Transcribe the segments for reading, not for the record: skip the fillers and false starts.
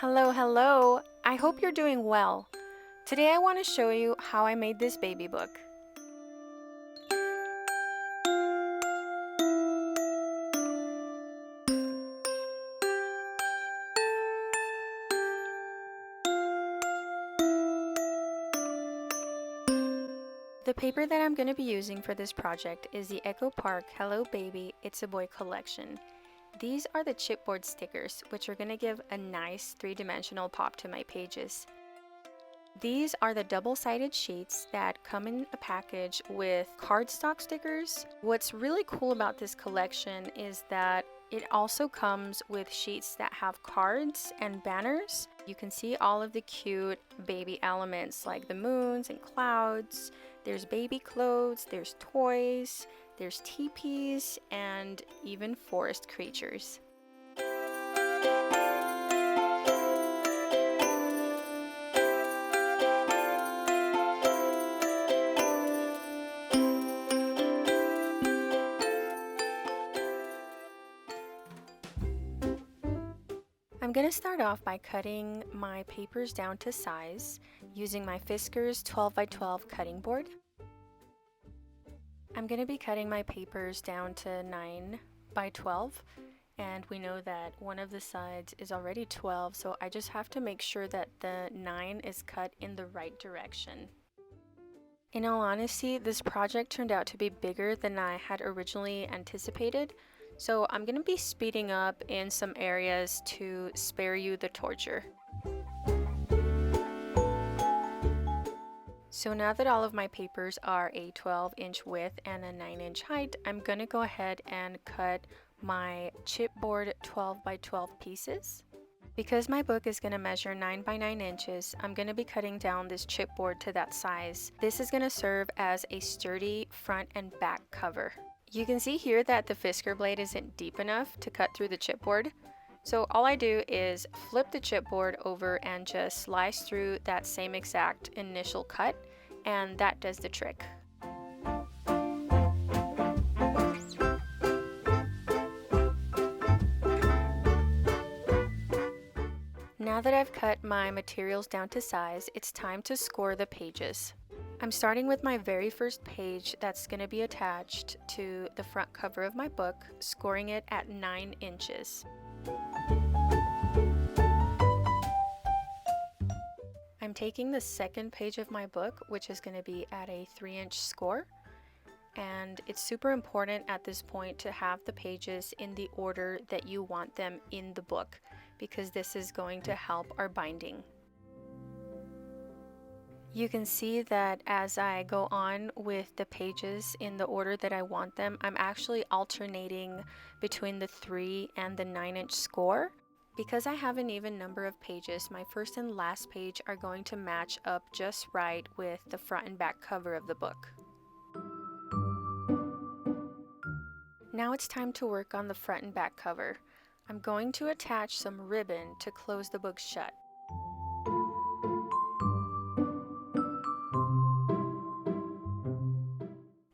Hello! I hope you're doing well. Today I want to show you how I made this baby book. The paper that I'm going to be using for this project is the Echo Park Hello Baby It's a Boy collection. These are the chipboard stickers, which are going to give a nice three-dimensional pop to my pages. These are the double-sided sheets that come in a package with cardstock stickers. What's really cool about this collection is that it also comes with sheets that have cards and banners. You can see all of the cute baby elements like the moons and clouds. There's baby clothes, there's toys, there's teepees, and even forest creatures. I'm going to start off by cutting my papers down to size using my Fiskars 12x12 cutting board. I'm going to be cutting my papers down to 9x12, and we know that one of the sides is already 12, so I just have to make sure that the 9 is cut in the right direction. In all honesty, this project turned out to be bigger than I had originally anticipated. So I'm going to be speeding up in some areas to spare you the torture. So now that all of my papers are a 12-inch width and a 9-inch height, I'm going to go ahead and cut my chipboard 12x12 pieces. Because my book is going to measure 9 by 9 inches, I'm going to be cutting down this chipboard to that size. This is going to serve as a sturdy front and back cover. You can see here that the Fiskar blade isn't deep enough to cut through the chipboard. So all I do is flip the chipboard over and just slice through that same exact initial cut, and that does the trick. Now that I've cut my materials down to size, it's time to score the pages. I'm starting with my very first page that's going to be attached to the front cover of my book, scoring it at 9 inches. I'm taking the second page of my book, which is going to be at a 3-inch score, and it's super important at this point to have the pages in the order that you want them in the book, because this is going to help our binding. You can see that as I go on with the pages in the order that I want them, I'm actually alternating between the 3 and the 9-inch score. Because I have an even number of pages, my first and last page are going to match up just right with the front and back cover of the book. Now it's time to work on the front and back cover. I'm going to attach some ribbon to close the book shut.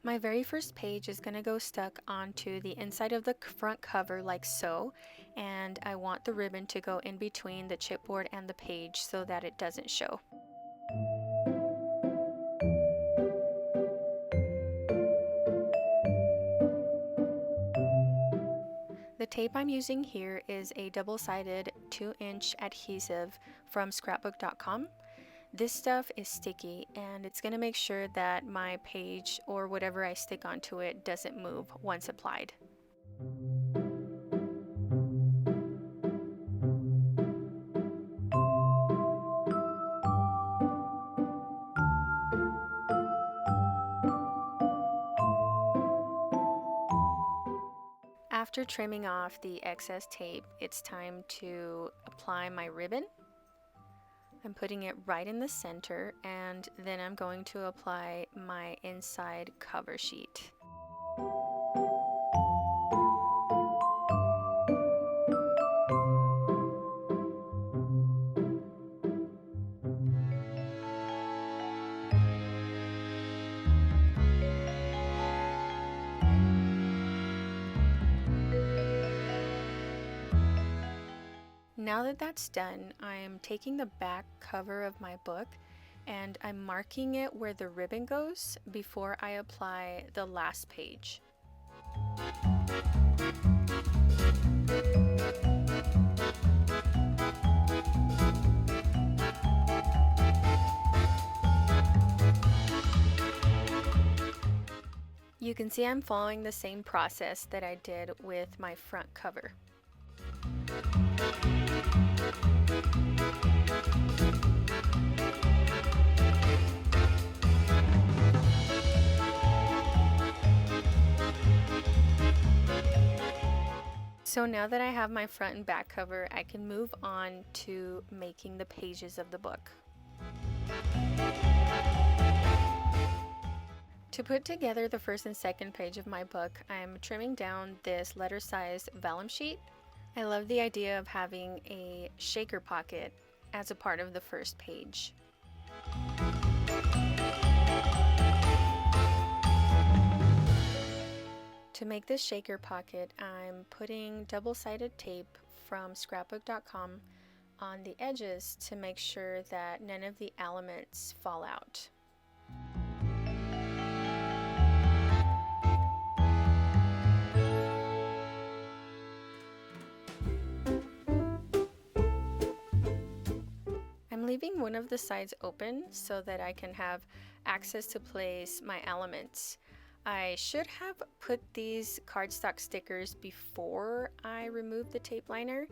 My very first page is going to go stuck onto the inside of the front cover like so, and I want the ribbon to go in between the chipboard and the page so that it doesn't show. The tape I'm using here is a double-sided 2-inch adhesive from scrapbook.com. This stuff is sticky, and it's going to make sure that my page or whatever I stick onto it doesn't move once applied. After trimming off the excess tape, it's time to apply my ribbon. I'm putting it right in the center, and then I'm going to apply my inside cover sheet. Now that that's done, I'm taking the back cover of my book and I'm marking it where the ribbon goes before I apply the last page. You can see I'm following the same process that I did with my front cover. So now that I have my front and back cover, I can move on to making the pages of the book. To put together the first and second page of my book, I'm trimming down this letter-sized vellum sheet. I love the idea of having a shaker pocket as a part of the first page. To make this shaker pocket, I'm putting double-sided tape from scrapbook.com on the edges to make sure that none of the elements fall out. I'm leaving one of the sides open so that I can have access to place my elements. I should have put these cardstock stickers before I removed the tape liner,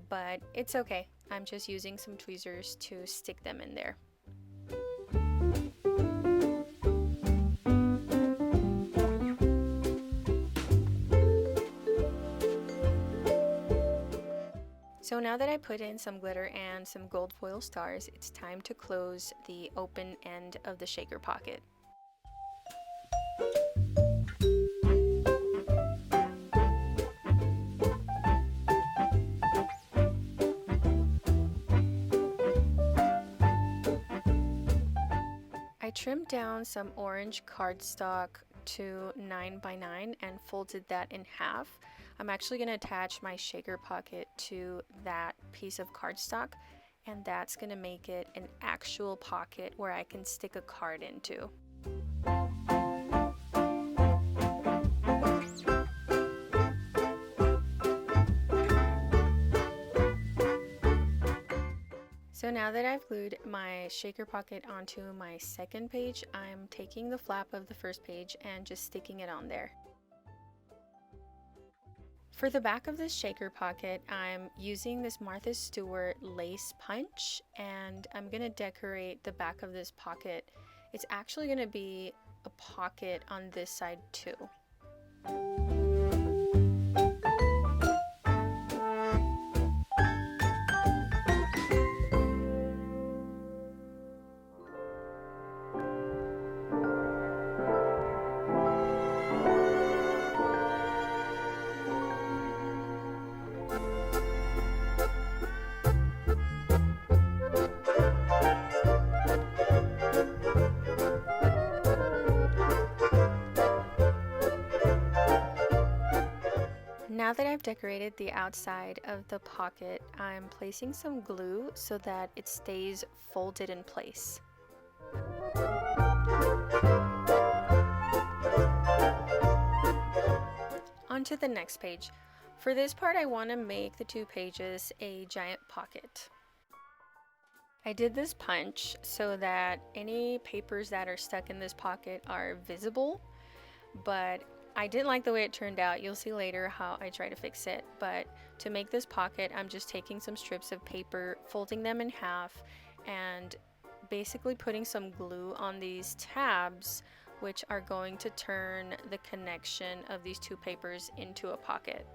but it's okay. I'm just using some tweezers to stick them in there. So now that I put in some glitter and some gold foil stars, it's time to close the open end of the shaker pocket. I trimmed down some orange cardstock to 9x9 and folded that in half. I'm actually going to attach my shaker pocket to that piece of cardstock, and that's going to make it an actual pocket where I can stick a card into. So now that I've glued my shaker pocket onto my second page, I'm taking the flap of the first page and just sticking it on there. For the back of this shaker pocket, I'm using this Martha Stewart lace punch, and I'm going to decorate the back of this pocket. It's actually going to be a pocket on this side too. Now that I've decorated the outside of the pocket, I'm placing some glue so that it stays folded in place. On to the next page. For this part, I want to make the two pages a giant pocket. I did this punch so that any papers that are stuck in this pocket are visible, but I didn't like the way it turned out. You'll see later how I try to fix it. But to make this pocket, I'm just taking some strips of paper, folding them in half, and basically putting some glue on these tabs, which are going to turn the connection of these two papers into a pocket.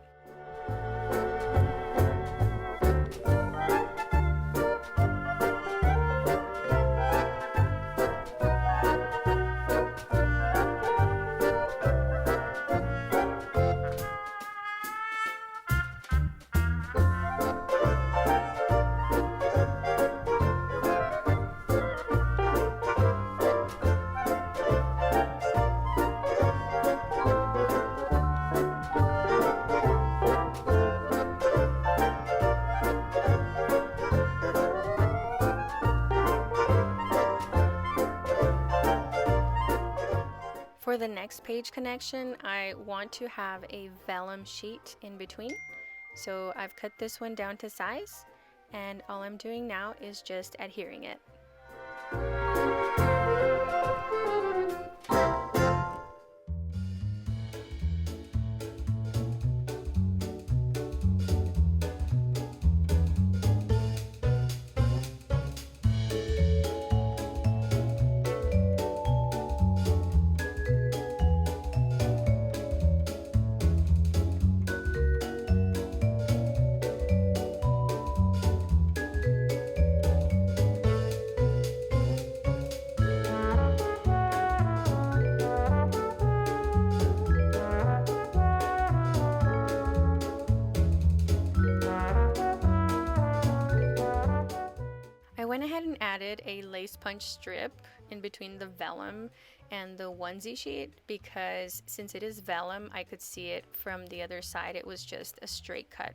For the next page connection, I want to have a vellum sheet in between. So I've cut this one down to size, and all I'm doing now is just adhering it. I went ahead and added a lace punch strip in between the vellum and the onesie sheet because since it is vellum, I could see it from the other side. It was just a straight cut.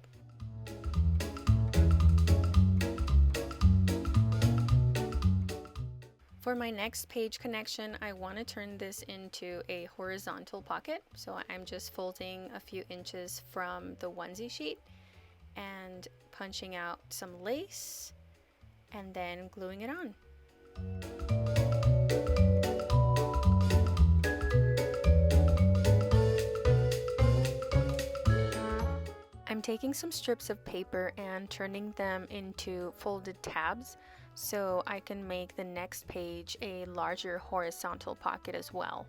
For my next page connection, I want to turn this into a horizontal pocket. So I'm just folding a few inches from the onesie sheet and punching out some lace and then gluing it on. I'm taking some strips of paper and turning them into folded tabs so I can make the next page a larger horizontal pocket as well.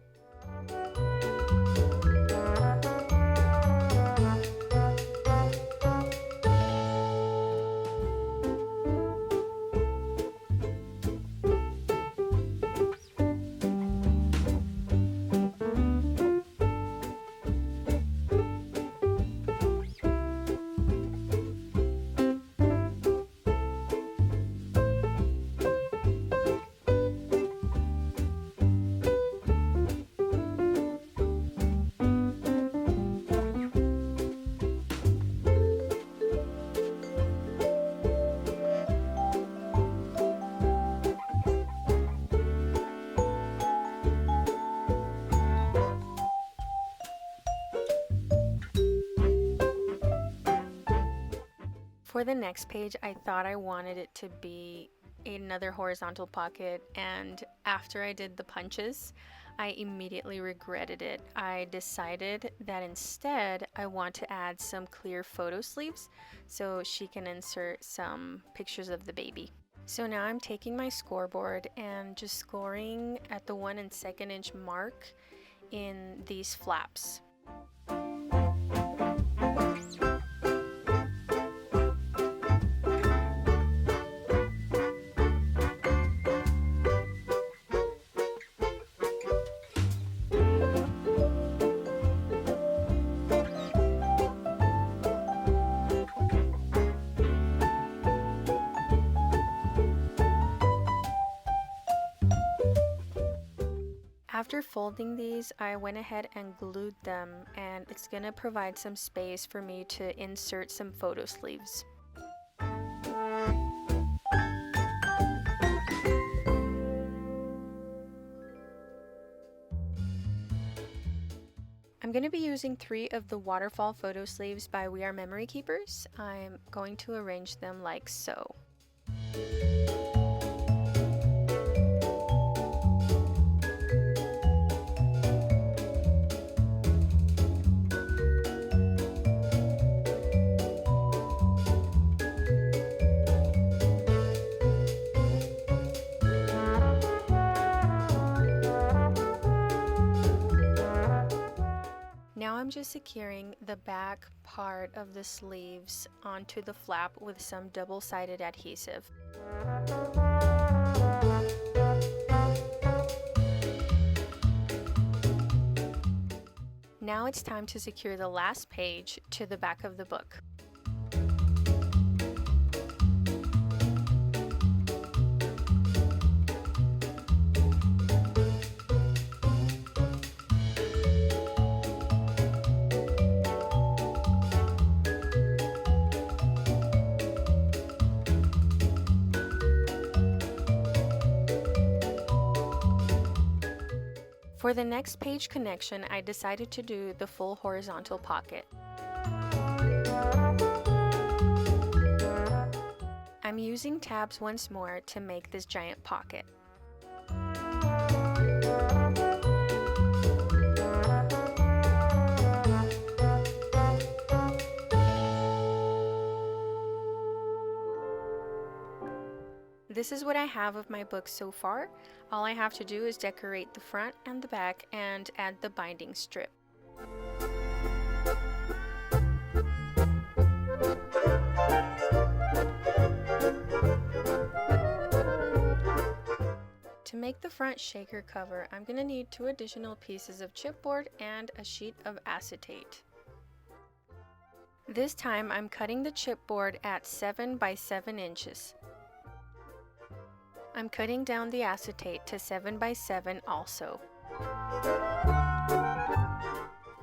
For the next page, I thought I wanted it to be another horizontal pocket, and after I did the punches, I immediately regretted it. I decided that instead I want to add some clear photo sleeves so she can insert some pictures of the baby. So now I'm taking my scoreboard and just scoring at the 1 2 inch mark in these flaps. After folding these, I went ahead and glued them, and it's going to provide some space for me to insert some photo sleeves. I'm going to be using 3 of the waterfall photo sleeves by We Are Memory Keepers. I'm going to arrange them like so. Now I'm just securing the back part of the sleeves onto the flap with some double-sided adhesive. Now it's time to secure the last page to the back of the book. For the next page connection, I decided to do the full horizontal pocket. I'm using tabs once more to make this giant pocket. This is what I have of my book so far. All I have to do is decorate the front and the back and add the binding strip. To make the front shaker cover, I'm going to need 2 additional pieces of chipboard and a sheet of acetate. This time I'm cutting the chipboard at 7 by 7 inches. I'm cutting down the acetate to 7 by 7 also.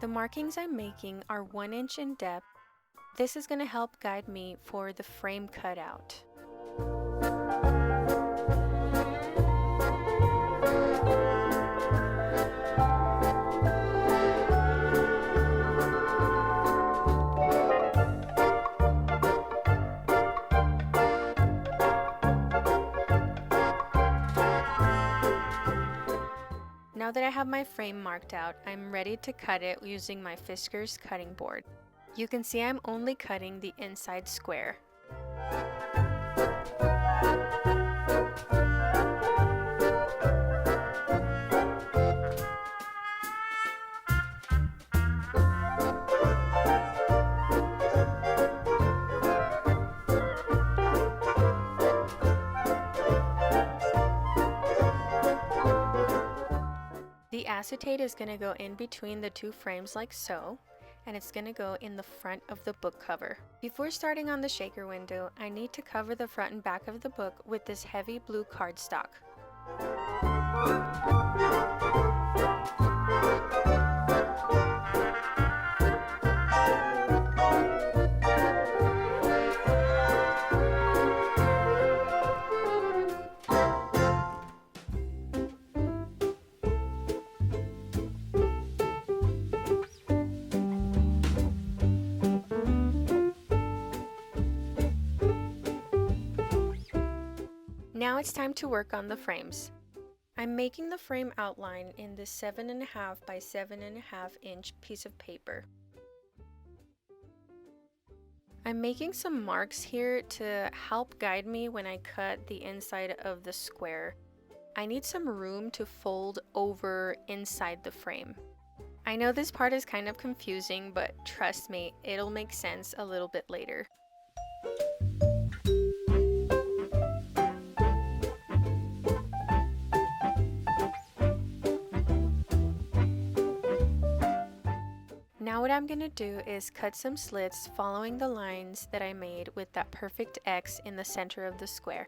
The markings I'm making are 1 inch in depth. This is going to help guide me for the frame cutout. Now that I have my frame marked out, I'm ready to cut it using my Fiskars cutting board. You can see I'm only cutting the inside square. The acetate is going to go in between the 2 frames like so, and it's going to go in the front of the book cover. Before starting on the shaker window, I need to cover the front and back of the book with this heavy blue cardstock. Now it's time to work on the frames. I'm making the frame outline in this 7.5 by 7.5 inch piece of paper. I'm making some marks here to help guide me when I cut the inside of the square. I need some room to fold over inside the frame. I know this part is kind of confusing, but trust me, it'll make sense a little bit later. Now what I'm going to do is cut some slits following the lines that I made with that perfect X in the center of the square.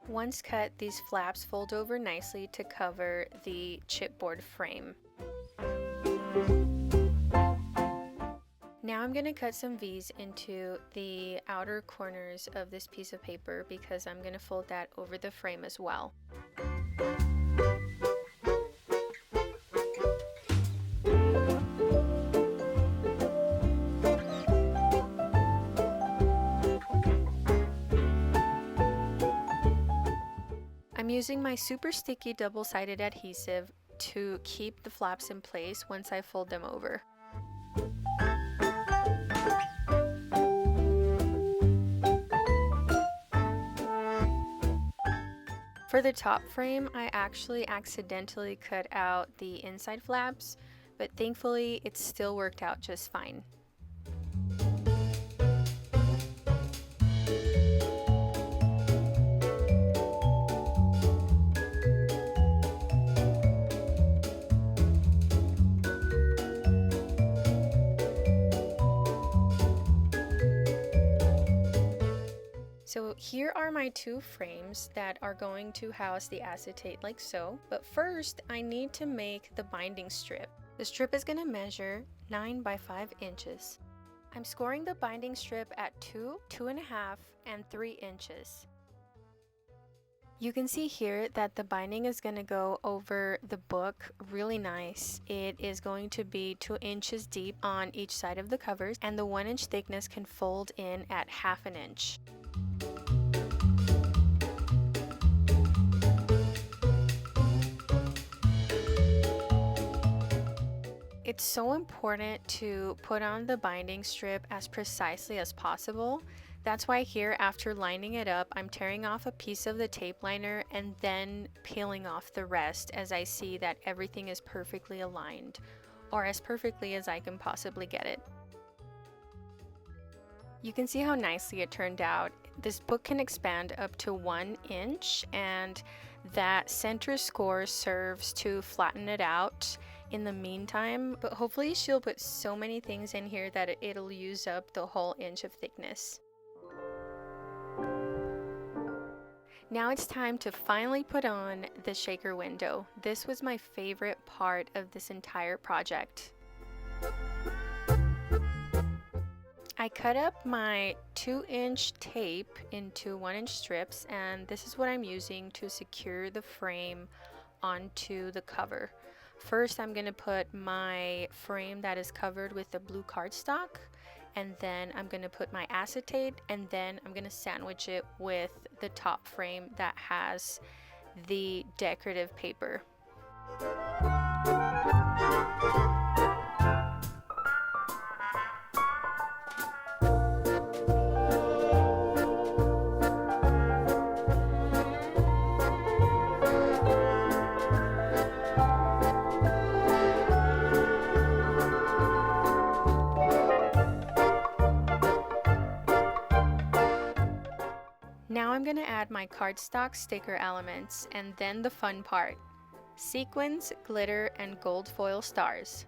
Once cut, these flaps fold over nicely to cover the chipboard frame. Now I'm going to cut some V's into the outer corners of this piece of paper because I'm going to fold that over the frame as well. I'm using my super sticky double-sided adhesive to keep the flaps in place once I fold them over. For the top frame, I actually accidentally cut out the inside flaps, but thankfully it still worked out just fine. So here are my 2 frames that are going to house the acetate like so, but first I need to make the binding strip. The strip is going to measure 9 by 5 inches. I'm scoring the binding strip at 2, 2.5, and 3 inches. You can see here that the binding is going to go over the book really nice. It is going to be 2 inches deep on each side of the covers, and the 1 inch thickness can fold in at 1/2 inch. It's so important to put on the binding strip as precisely as possible. That's why here, after lining it up, I'm tearing off a piece of the tape liner and then peeling off the rest as I see that everything is perfectly aligned, or as perfectly as I can possibly get it. You can see how nicely it turned out. This book can expand up to 1 inch, and that center score serves to flatten it out in the meantime, but hopefully she'll put so many things in here that it'll use up the whole inch of thickness. Now it's time to finally put on the shaker window. This was my favorite part of this entire project. I cut up my 2 inch tape into 1 inch strips, and this is what I'm using to secure the frame onto the cover. First, I'm going to put my frame that is covered with the blue cardstock, and then I'm going to put my acetate, and then I'm going to sandwich it with the top frame that has the decorative paper. Now I'm going to add my cardstock sticker elements, and then the fun part: sequins, glitter, and gold foil stars.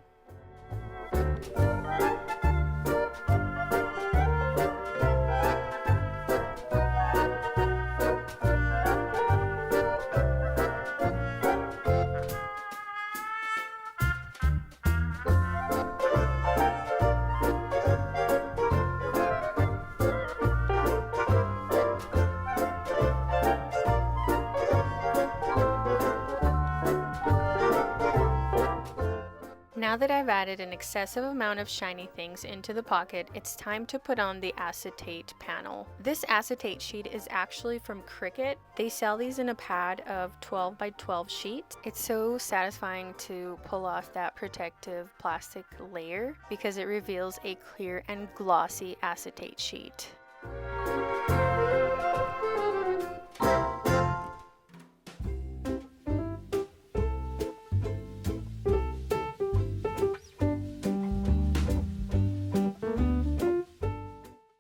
Now that I've added an excessive amount of shiny things into the pocket, it's time to put on the acetate panel. This acetate sheet is actually from Cricut. They sell these in a pad of 12 by 12 sheet. It's so satisfying to pull off that protective plastic layer because it reveals a clear and glossy acetate sheet.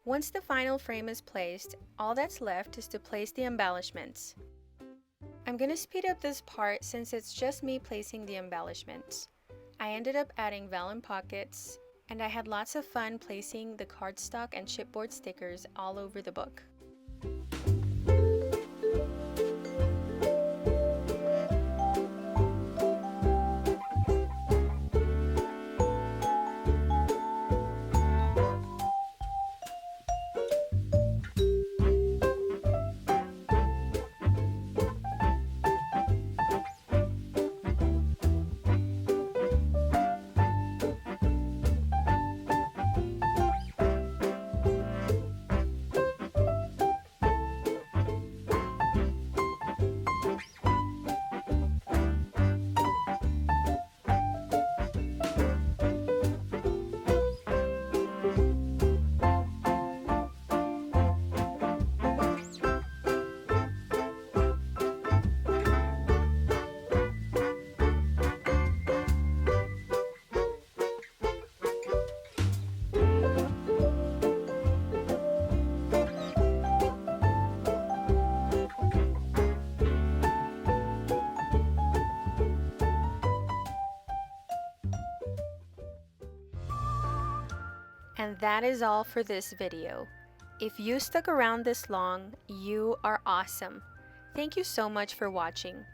Once the final frame is placed, all that's left is to place the embellishments. I'm going to speed up this part since it's just me placing the embellishments. I ended up adding vellum pockets, and I had lots of fun placing the cardstock and chipboard stickers all over the book. And that is all for this video. If you stuck around this long, you are awesome. Thank you so much for watching.